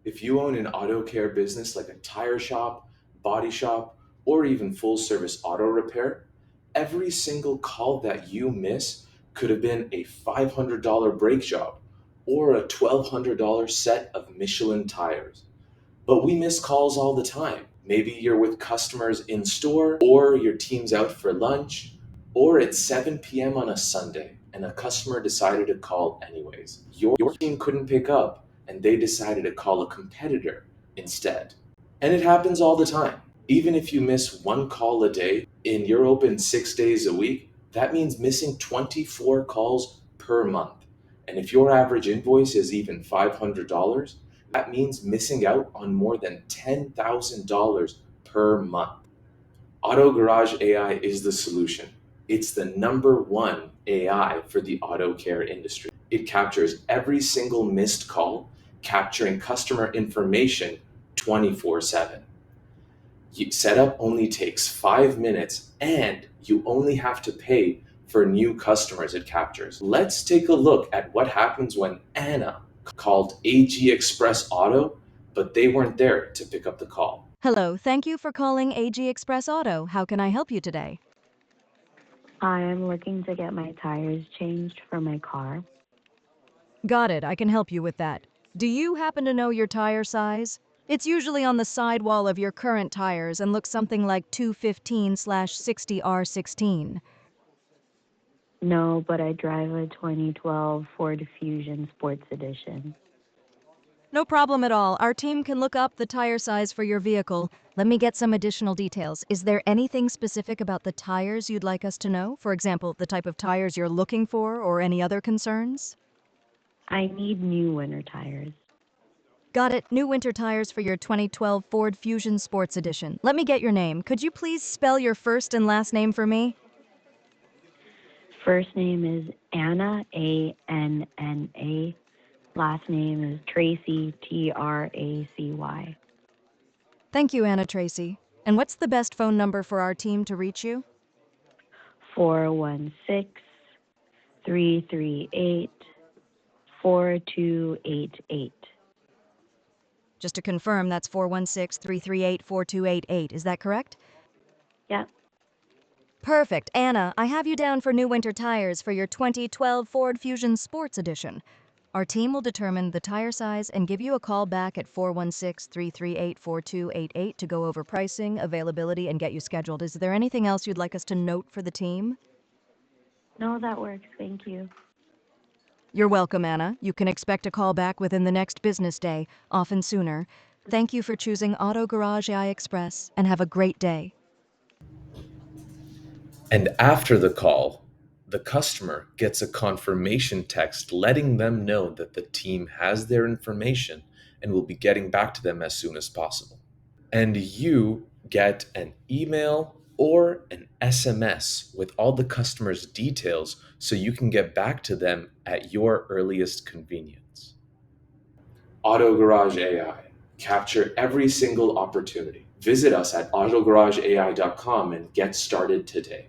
If you own an auto care business like a tire shop, body shop, or even full service auto repair, every single call that you miss could have been a $500 brake job or a $1,200 set of Michelin tires. But we miss calls all the time. Maybe you're with customers in store, or your team's out for lunch, or it's 7 p.m. on a Sunday and a customer decided to call anyways. Your team couldn't pick up and they decided to call a competitor instead. And it happens all the time. Even if you miss one call a day and you're open 6 days a week, that means missing 24 calls per month. And if your average invoice is even $500, that means missing out on more than $10,000 per month. AutoGarage AI is the solution. It's the number one AI for the auto care industry. It captures every single missed call, capturing customer information 24/7. Setup only takes 5 minutes and you only have to pay for new customers it captures. Let's take a look at what happens when Anna called AG Express Auto, but they weren't there to pick up the call. Hello, thank you for calling AG Express Auto. How can I help you today? I am looking to get my tires changed for my car. Got it, I can help you with that. Do you happen to know your tire size? It's usually on the sidewall of your current tires and looks something like 215/60R16. No, but I drive a 2012 Ford Fusion Sports Edition. No problem at all. Our team can look up the tire size for your vehicle. Let me get some additional details. Is there anything specific about the tires you'd like us to know? For example, the type of tires you're looking for or any other concerns? I need new winter tires. Got it. New winter tires for your 2012 Ford Fusion Sports Edition. Let me get your name. Could you please spell your first and last name for me? First name is Anna, Anna. Last name is Tracy, Tracy. Thank you, Anna Tracy. And what's the best phone number for our team to reach you? 416-338-4288. Just to confirm, that's 416-338-4288. Is that correct? Yep. Perfect. Anna, I have you down for new winter tires for your 2012 Ford Fusion Sports Edition. Our team will determine the tire size and give you a call back at 416-338-4288 to go over pricing, availability, and get you scheduled. Is there anything else you'd like us to note for the team? No, that works. Thank you. You're welcome, Anna. You can expect a call back within the next business day, often sooner. Thank you for choosing Auto Garage AI Express, and have a great day. And after the call, the customer gets a confirmation text letting them know that the team has their information and will be getting back to them as soon as possible. And you get an email or an SMS with all the customer's details so you can get back to them at your earliest convenience. Auto Garage AI. Capture every single opportunity. Visit us at autogarageai.com and get started today.